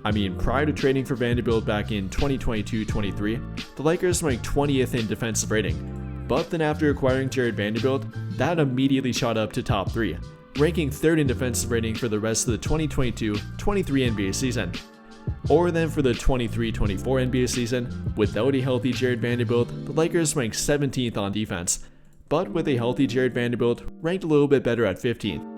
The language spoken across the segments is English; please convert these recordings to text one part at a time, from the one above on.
I mean, prior to trading for Vanderbilt back in 2022-23, the Lakers ranked 20th in defensive rating. But then after acquiring Jarred Vanderbilt, that immediately shot up to top 3, ranking 3rd in defensive rating for the rest of the 2022-23 NBA season. Or then for the 23-24 NBA season, without a healthy Jarred Vanderbilt, the Lakers ranked 17th on defense, but with a healthy Jarred Vanderbilt, ranked a little bit better at 15th.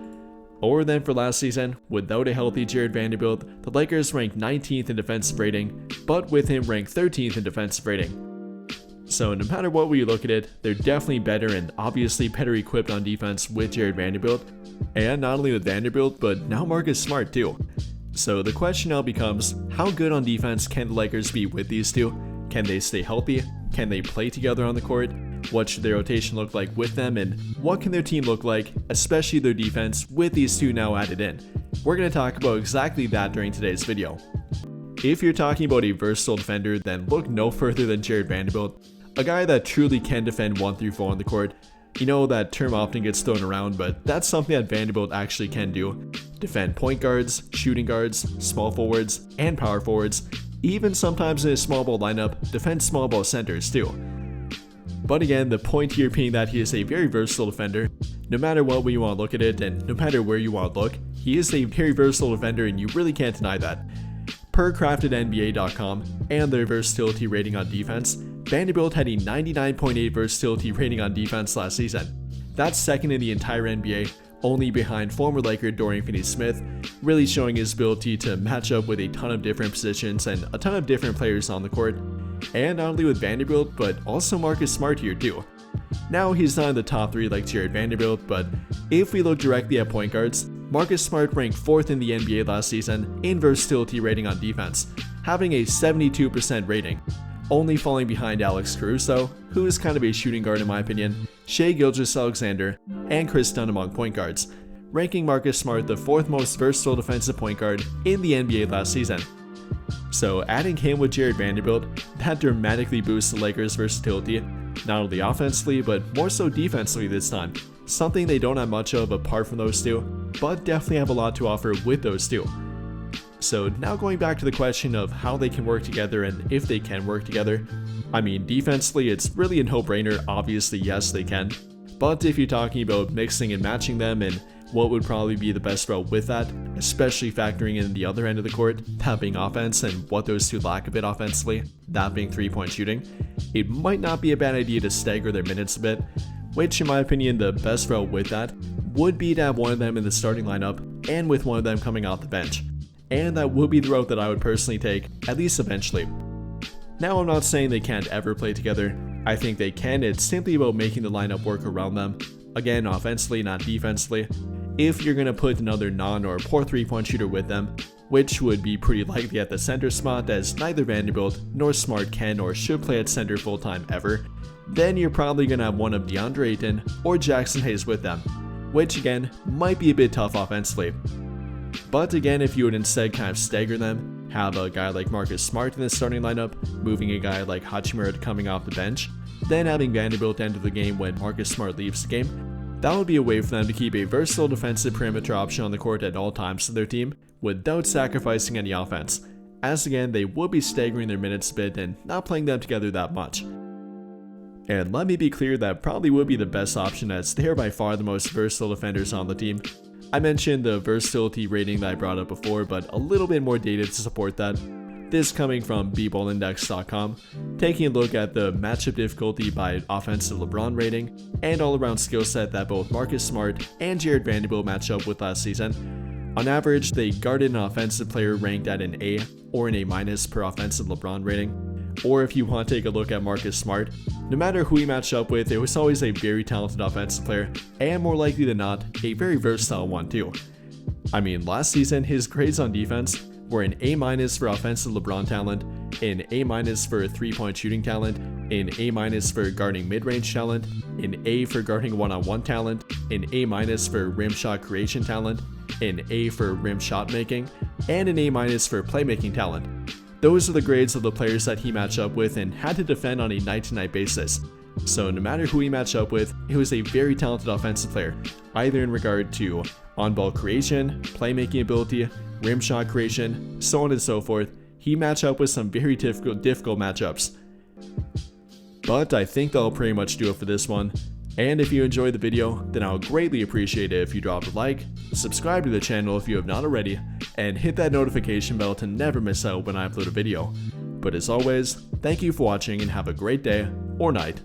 Or then for last season, without a healthy Jarred Vanderbilt, the Lakers ranked 19th in defensive rating, but with him ranked 13th in defensive rating. So no matter what way you look at it, they're definitely better and obviously better equipped on defense with Jarred Vanderbilt, and not only with Vanderbilt, but now Marcus Smart too. So the question now becomes, how good on defense can the Lakers be with these two? Can they stay healthy? Can they play together on the court? What should their rotation look like with them, and what can their team look like, especially their defense, with these two now added in? We're going to talk about exactly that during today's video. If you're talking about a versatile defender, then look no further than Jarred Vanderbilt, a guy that truly can defend 1 through 4 on the court. You know, that term often gets thrown around, but that's something that Vanderbilt actually can do. Defend point guards, shooting guards, small forwards, and power forwards, even sometimes in a small ball lineup, defend small ball centers too. But again, the point here being that he is a very versatile defender. No matter what way you want to look at it, and no matter where you want to look, he is a very versatile defender and you really can't deny that. Per craftednba.com and their versatility rating on defense, Vanderbilt had a 99.8 versatility rating on defense last season. That's 2nd in the entire NBA, only behind former Laker Dorian Finney-Smith, really showing his ability to match up with a ton of different positions and a ton of different players on the court. And not only with Vanderbilt, but also Marcus Smart here too. Now he's not in the top 3 like Jarred Vanderbilt, but if we look directly at point guards, Marcus Smart ranked 4th in the NBA last season in versatility rating on defense, having a 72% rating, only falling behind Alex Caruso, who is kind of a shooting guard in my opinion, Shai Gilgeous-Alexander, and Chris Dunn among point guards, ranking Marcus Smart the 4th most versatile defensive point guard in the NBA last season. So adding him with Jarred Vanderbilt, that dramatically boosts the Lakers' versatility, not only offensively but more so defensively this time, something they don't have much of apart from those two, but definitely have a lot to offer with those two. So now going back to the question of how they can work together and if they can work together, I mean defensively it's really a no-brainer, obviously yes they can, but if you're talking about mixing and matching them and what would probably be the best route with that, especially factoring in the other end of the court, that being offense and what those two lack a bit offensively, that being 3-point shooting, it might not be a bad idea to stagger their minutes a bit, which in my opinion the best route with that would be to have one of them in the starting lineup and with one of them coming off the bench. And that would be the route that I would personally take, at least eventually. Now I'm not saying they can't ever play together, I think they can, it's simply about making the lineup work around them. Again, offensively, not defensively. If you're going to put another non or poor 3-point shooter with them, which would be pretty likely at the center spot as neither Vanderbilt nor Smart can or should play at center full time ever, then you're probably going to have one of DeAndre Ayton or Jackson Hayes with them, which again might be a bit tough offensively. But again, if you would instead kind of stagger them, have a guy like Marcus Smart in the starting lineup, moving a guy like Hachimura coming off the bench, then having Vanderbilt enter the game when Marcus Smart leaves the game, that would be a way for them to keep a versatile defensive perimeter option on the court at all times to their team without sacrificing any offense, as again they would be staggering their minutes a bit and not playing them together that much. And let me be clear, that probably would be the best option as they are by far the most versatile defenders on the team. I mentioned the versatility rating that I brought up before, but a little bit more data to support that. This coming from bbballindex.com, taking a look at the matchup difficulty by offensive LeBron rating and all-around skill set that both Marcus Smart and Jarred Vanderbilt match up with last season. On average, they guarded an offensive player ranked at an A or an A- per offensive LeBron rating. Or if you want to take a look at Marcus Smart, no matter who he matched up with, it was always a very talented offensive player, and more likely than not, a very versatile one too. I mean, last season, his grades on defense were an A- for offensive LeBron talent, an A- for 3-point shooting talent, an A- for guarding mid-range talent, an A for guarding one-on-one talent, an A- for rim shot creation talent, an A for rim shot making, and an A- for playmaking talent. Those are the grades of the players that he matched up with and had to defend on a night-to-night basis. So no matter who he matched up with, he was a very talented offensive player, either in regard to on-ball creation, playmaking ability, rim shot creation, so on and so forth, he matched up with some very difficult matchups. But I think that'll pretty much do it for this one. And if you enjoyed the video, then I would greatly appreciate it if you dropped a like, subscribe to the channel if you have not already, and hit that notification bell to never miss out when I upload a video. But as always, thank you for watching and have a great day or night.